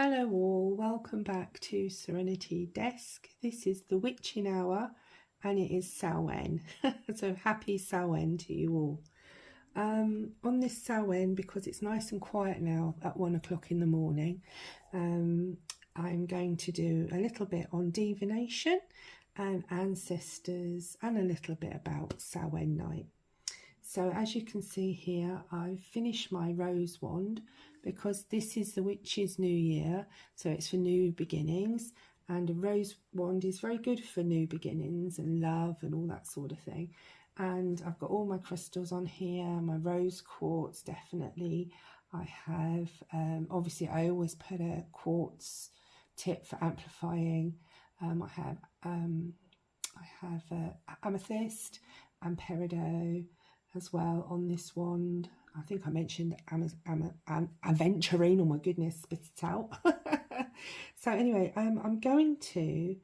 Hello all, welcome back to Serenity Desk. This is the witching hour and it is Samhain. So happy Samhain to you all. On this Samhain, because it's nice and quiet now at 1 o'clock in the morning, I'm going to do a little bit on divination and ancestors and a little bit about Samhain night. So as you can see here, I've finished my rose wand because this is the witch's new year, so it's for new beginnings, and a rose wand is very good for new beginnings and love and all that sort of thing. And I've got all my crystals on here, my rose quartz definitely. I have, obviously I always put a quartz tip for amplifying. I have amethyst and peridot as well on this wand. I think I mentioned aventurine. Oh my goodness, spit it out. So anyway, I'm going to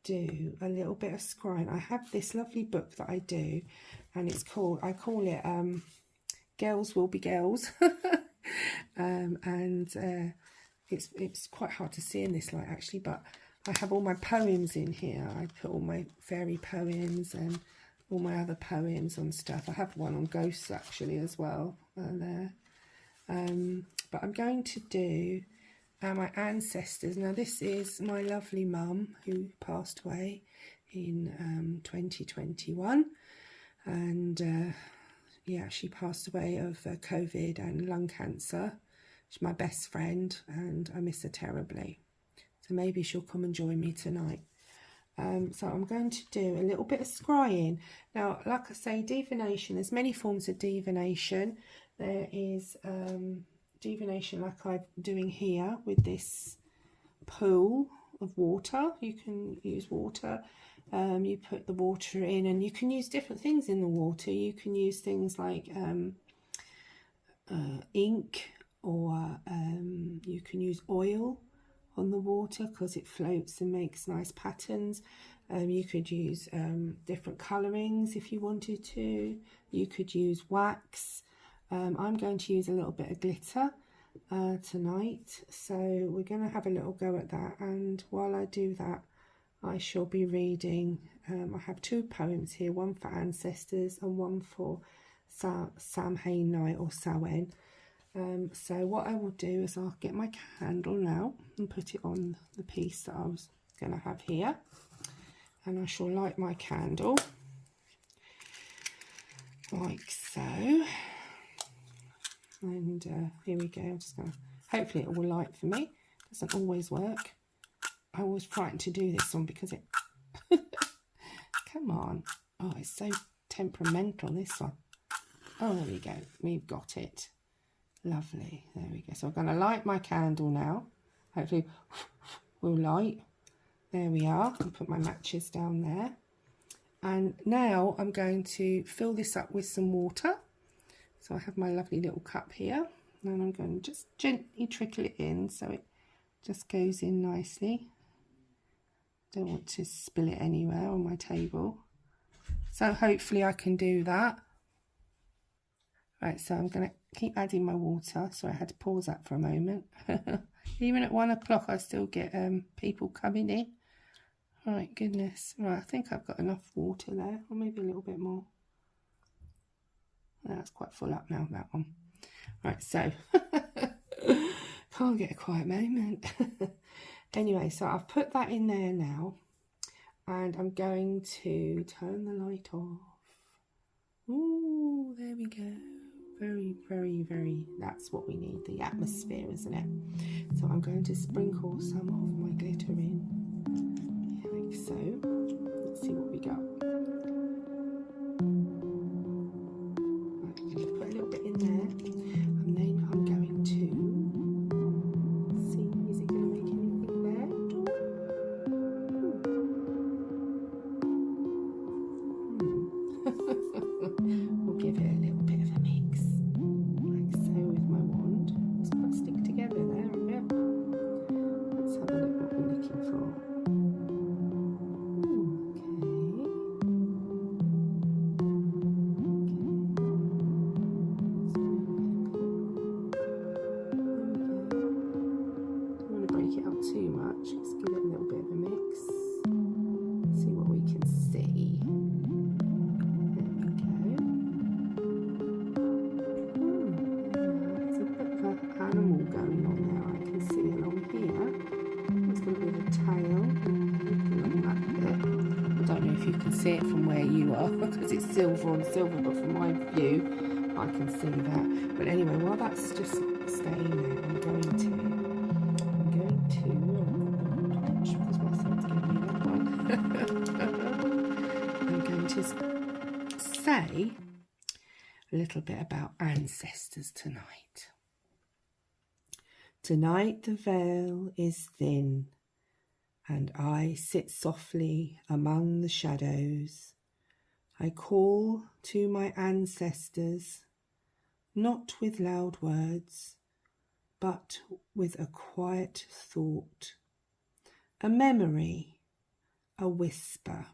do a little bit of scrying. I have this lovely book that I do, and it's called, I call it Girls Will Be Girls. It's quite hard to see in this light actually, but I have all my poems in here. I put all my fairy poems and all my other poems on stuff. I have one on ghosts actually as well there. But I'm going to do my ancestors. Now this is my lovely mum who passed away in 2021, and yeah, she passed away of COVID and lung cancer. She's my best friend and I miss her terribly. So maybe she'll come and join me tonight. So I'm going to do a little bit of scrying. Now, like I say, divination, there's many forms of divination. There is divination like I'm doing here with this pool of water. You can use water. You put the water in and you can use different things in the water. You can use things like ink, or you can use oil on the water because it floats and makes nice patterns. You could use different colorings if you wanted to. You could use wax. I'm going to use a little bit of glitter tonight, so we're going to have a little go at that, and while I do that I shall be reading. I have two poems here, one for ancestors and one for Samhain night or Samhain. So what I will do is I'll get my candle now and put it on the piece that I was going to have here, and I shall light my candle like so, and here we go. I'm just going to, hopefully it will light for me. Doesn't always work. I was frightened to do this one because it come on, oh, it's so temperamental, this one. Oh, there we go, we've got it. Lovely, there we go. So I'm going to light my candle now. Hopefully we'll light. There we are. I'll put my matches down there. And now I'm going to fill this up with some water. So I have my lovely little cup here. And I'm going to just gently trickle it in so it just goes in nicely. Don't want to spill it anywhere on my table. So hopefully I can do that. Right, so I'm going to keep adding my water. So I had to pause that for a moment. Even at 1 o'clock I still get people coming in. Right, goodness. Right, I think I've got enough water there, or maybe a little bit more. That's quite full up now, that one. Right, so can't get a quiet moment. Anyway, so I've put that in there now, and I'm going to turn the light off. Ooh, there we go. Very, very, very, that's what we need, the atmosphere, isn't it? So I'm going to sprinkle some of my glitter in, like so. Let's see what we got. Right, I'm going to put a little bit in there, and then I'm going to see, is it going to make anything there? We'll give it a little bit of a mix. Like so with my wand. It's quite stick together there a bit. Let's have a look what we're looking for. Ooh, okay. to break it up too much. Let's give it a little bit of a mix. See what we can see. There we go. There's a bit of an animal going on there. I can see along here. It's going to be the tail along that bit. I don't know if you can see it from where you are because it's silver on silver, but from my view I can see that. But anyway, while that's just staying there, I'm going to because my son's giving me that one. I'm going to say a little bit about ancestors tonight. Tonight the veil is thin, and I sit softly among the shadows. I call to my ancestors, not with loud words, but with a quiet thought, a memory, a whisper,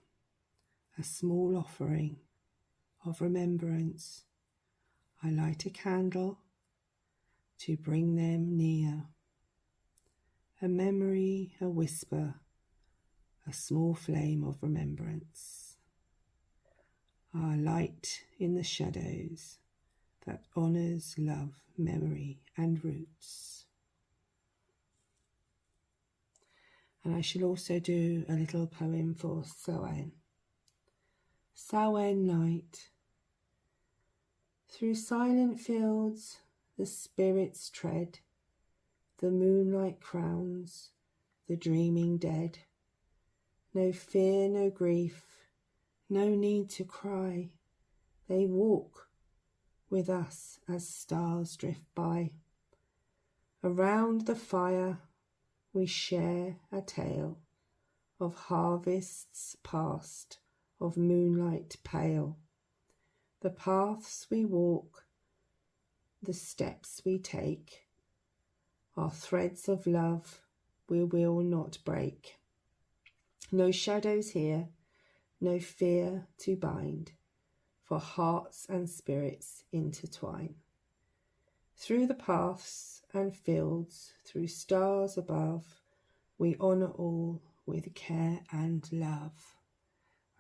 a small offering of remembrance. I light a candle to bring them near. A memory, a whisper, a small flame of remembrance. Our light in the shadows that honours love, memory and roots. And I shall also do a little poem for Samhain. Samhain night. Through silent fields the spirits tread, the moonlight crowns the dreaming dead. No fear, no grief, no need to cry. They walk with us as stars drift by. Around the fire we share a tale of harvests past, of moonlight pale. The paths we walk, the steps we take, are threads of love we will not break. No shadows here, no fear to bind, for hearts and spirits intertwine. Through the paths and fields, through stars above, we honour all with care and love.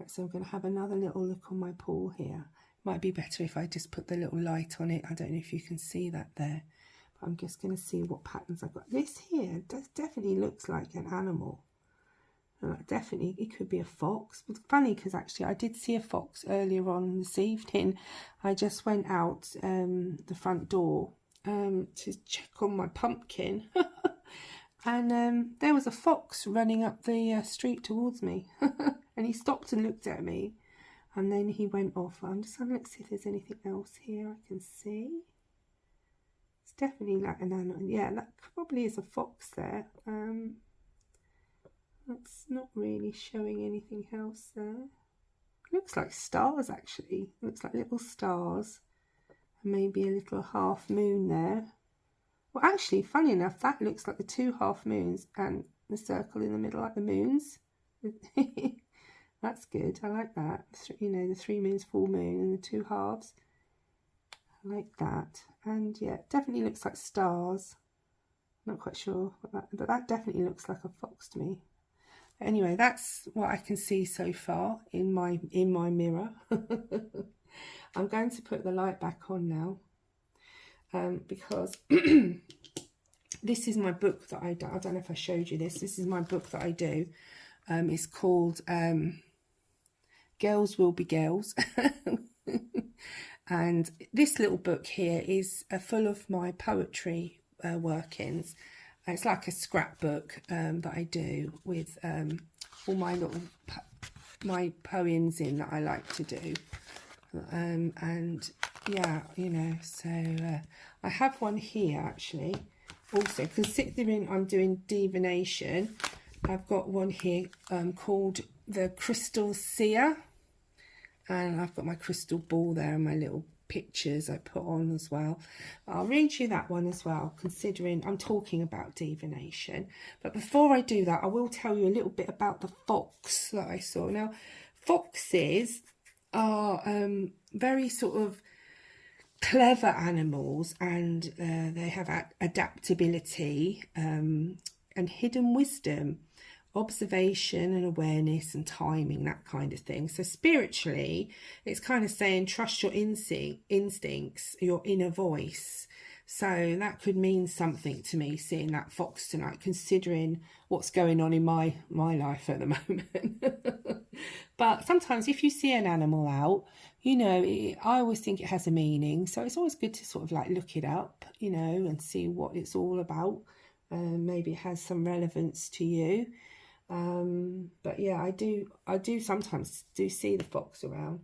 Right, so I'm going to have another little look on my pool here. Might be better if I just put the little light on it. I don't know if you can see that there, but I'm just going to see what patterns I've got. This here definitely looks like an animal. Definitely, it could be a fox. But funny, because actually I did see a fox earlier on this evening. I just went out the front door to check on my pumpkin, and there was a fox running up the street towards me, and he stopped and looked at me, and then he went off. I'm just having a look, see if there's anything else here I can see. It's definitely like an animal. Yeah, that probably is a fox there. That's not really showing anything else there. Looks like stars, actually. Looks like little stars. And maybe a little half moon there. Well, actually, funny enough, that looks like the two half moons and the circle in the middle like the moons. That's good. I like that. You know, the 3 moons, full moon and the 2 halves. I like that. And yeah, it definitely looks like stars. Not quite sure what that, but that definitely looks like a fox to me. Anyway, that's what I can see so far in my mirror. I'm going to put the light back on now, because this is my book that I do. I don't know if I showed you this. This is my book that I do. It's called Girls Will Be Girls. And this little book here is full of my poetry workings. It's like a scrapbook that I do with all my little my poems in that I like to do, and yeah, you know. So I have one here actually. Also, considering I'm doing divination, I've got one here called the Crystal Seer, and I've got my crystal ball there and my little pictures I put on as well. I'll read you that one as well, considering I'm talking about divination. But before I do that, I will tell you a little bit about the fox that I saw. Now, foxes are very sort of clever animals, and they have adaptability, and hidden wisdom, observation and awareness and timing, that kind of thing. So spiritually, it's kind of saying trust your instincts, your inner voice. So that could mean something to me, seeing that fox tonight, considering what's going on in my life at the moment. But sometimes if you see an animal out, you know, I always think it has a meaning. So it's always good to sort of like look it up, you know, and see what it's all about. Maybe it has some relevance to you. But yeah, I do sometimes see the fox around.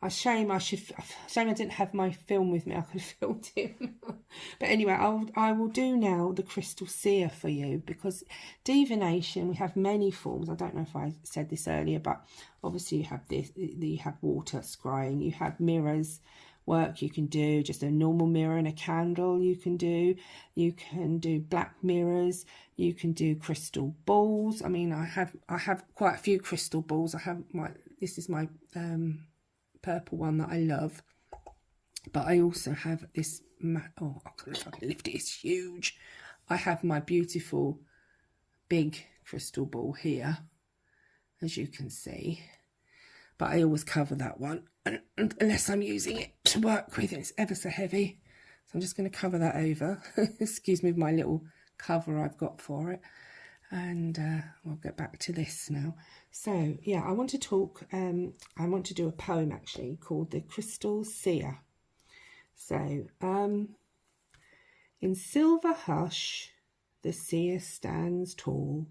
Shame I didn't have my film with me. I could have filmed him. But anyway, I will do now the crystal seer for you, because divination, we have many forms. I don't know if I said this earlier, but obviously you have this, you have water scrying, you have mirrors work you can do, just a normal mirror and a candle you can do black mirrors, you can do crystal balls. I mean, I have quite a few crystal balls. This is my purple one that I love, but I also have this oh, if I can lift it, it's huge. I have my beautiful big crystal ball here, as you can see, but I always cover that one unless I'm using it to work with. It's ever so heavy, so I'm just going to cover that over. Excuse me, my little cover I've got for it. And I'll get back to this now. So yeah, I want to talk, I want to do a poem actually called The Crystal Seer. So in silver hush the seer stands tall,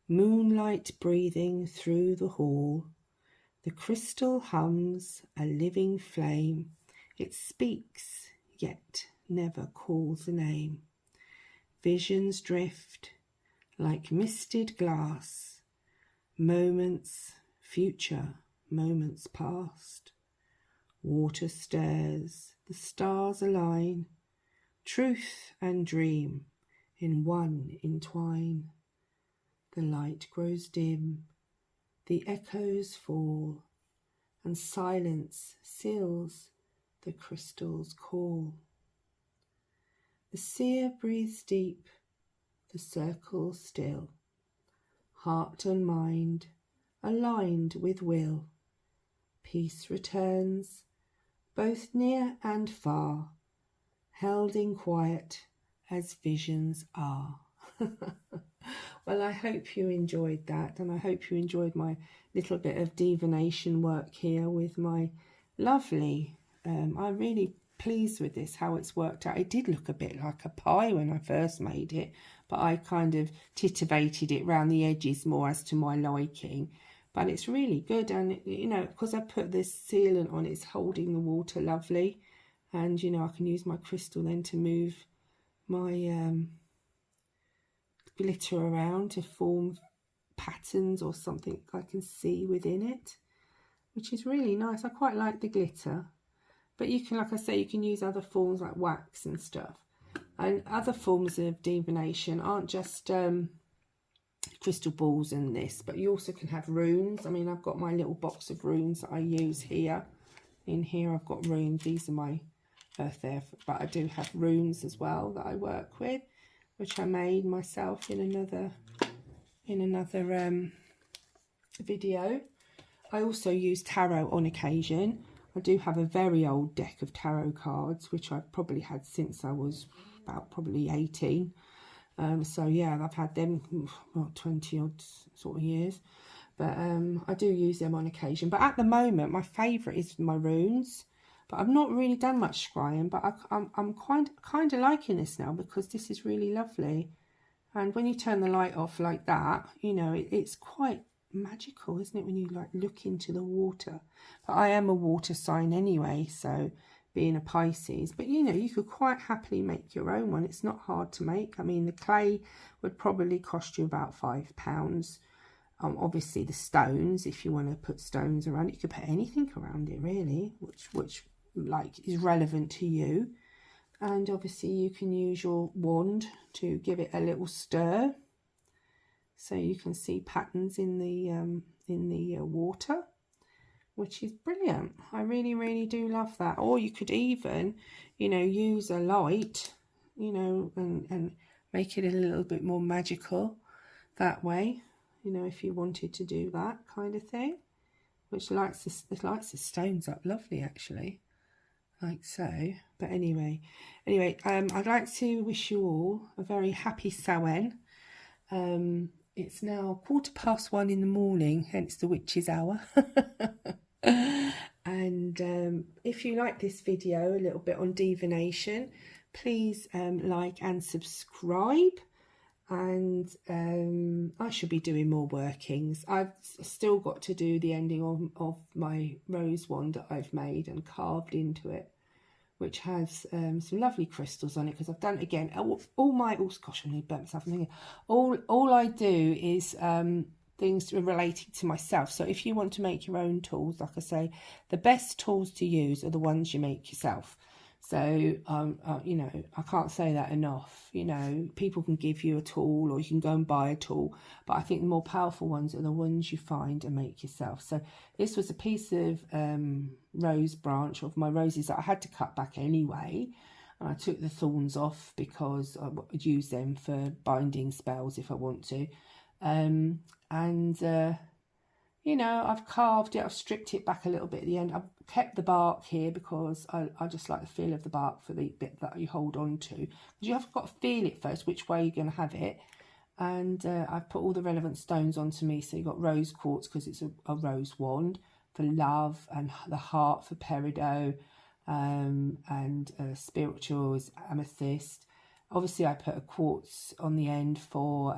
moonlight breathing through the hall. The crystal hums a living flame, it speaks yet never calls a name. Visions drift like misted glass, moments future, moments past. Water stirs, the stars align, truth and dream in one entwine. The light grows dim, the echoes fall, and silence seals the crystal's call. The seer breathes deep, the circle still, heart and mind aligned with will. Peace returns, both near and far, held in quiet as visions are. Well, I hope you enjoyed that, and I hope you enjoyed my little bit of divination work here with my lovely, I'm really pleased with this, how it's worked out. It did look a bit like a pie when I first made it, but I kind of titivated it round the edges more as to my liking. But it's really good, and you know, because I put this sealant on, it's holding the water lovely, and you know, I can use my crystal then to move my glitter around to form patterns or something I can see within it, which is really nice. I quite like the glitter, but you can, like I say, you can use other forms like wax and stuff. And other forms of divination aren't just crystal balls and this, but you also can have runes. I mean, I've got my little box of runes that I use here. In here I've got runes. These are my earth there, but I do have runes as well that I work with, which I made myself in another video. I also use tarot on occasion. I do have a very old deck of tarot cards, which I've probably had since I was about probably 18. So yeah, I've had them 20 odd sort of years, but I do use them on occasion. But at the moment, my favourite is my runes. But I've not really done much scrying, but I'm kind of liking this now, because this is really lovely. And when you turn the light off like that, you know, it's quite magical, isn't it, when you like look into the water? But I am a water sign anyway, so being a Pisces, but you know, you could quite happily make your own one. It's not hard to make. I mean, the clay would probably cost you about £5. Obviously the stones, if you want to put stones around it, you could put anything around it really, which like is relevant to you. And obviously you can use your wand to give it a little stir, so you can see patterns in the water, which is brilliant. I really do love that. Or you could even, you know, use a light, you know, and make it a little bit more magical. that way, you know, if you wanted to do that kind of thing, which lights the stones up lovely actually, like so. But anyway, I'd like to wish you all a very happy Samhain. It's now 1:15 in the morning, hence the witch's hour. And if you like this video a little bit on divination, please like and subscribe. And I should be doing more workings. I've still got to do the ending of my rose wand that I've made and carved into it, which has some lovely crystals on it, because I've done it again. Gosh, I need to burn myself. All I do is things relating to myself. So if you want to make your own tools, like I say, the best tools to use are the ones you make yourself. So you know, I can't say that enough. You know, people can give you a tool, or you can go and buy a tool, but I think the more powerful ones are the ones you find and make yourself. So this was a piece of rose branch of my roses that I had to cut back anyway, and I took the thorns off because I would use them for binding spells if I want to. You know, I've carved it, I've stripped it back a little bit at the end. I've kept the bark here because I just like the feel of the bark for the bit that you hold on to. Because you have got to feel it first, which way you're going to have it. And I've put all the relevant stones onto me. So you've got rose quartz because it's a rose wand for love, and the heart for peridot, and spiritual is amethyst. Obviously, I put a quartz on the end for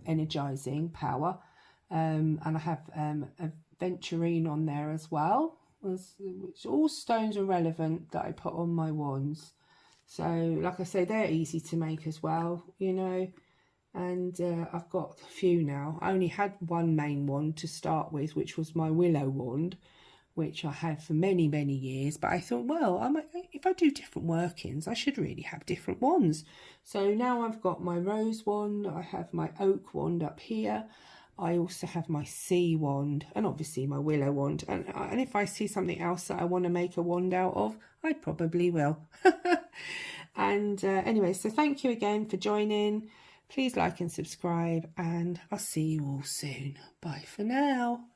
energizing power. And I have a venturine on there as well, which all stones are relevant that I put on my wands. So like I say, they're easy to make as well, you know. And I've got a few now. I only had one main wand to start with, which was my willow wand, which I had for many years. But I thought, well, if I do different workings, I should really have different wands. So now I've got my rose wand, I have my oak wand up here, I also have my sea wand, and obviously my willow wand. And if I see something else that I want to make a wand out of, I probably will. And anyway, so thank you again for joining. Please like and subscribe, and I'll see you all soon. Bye for now.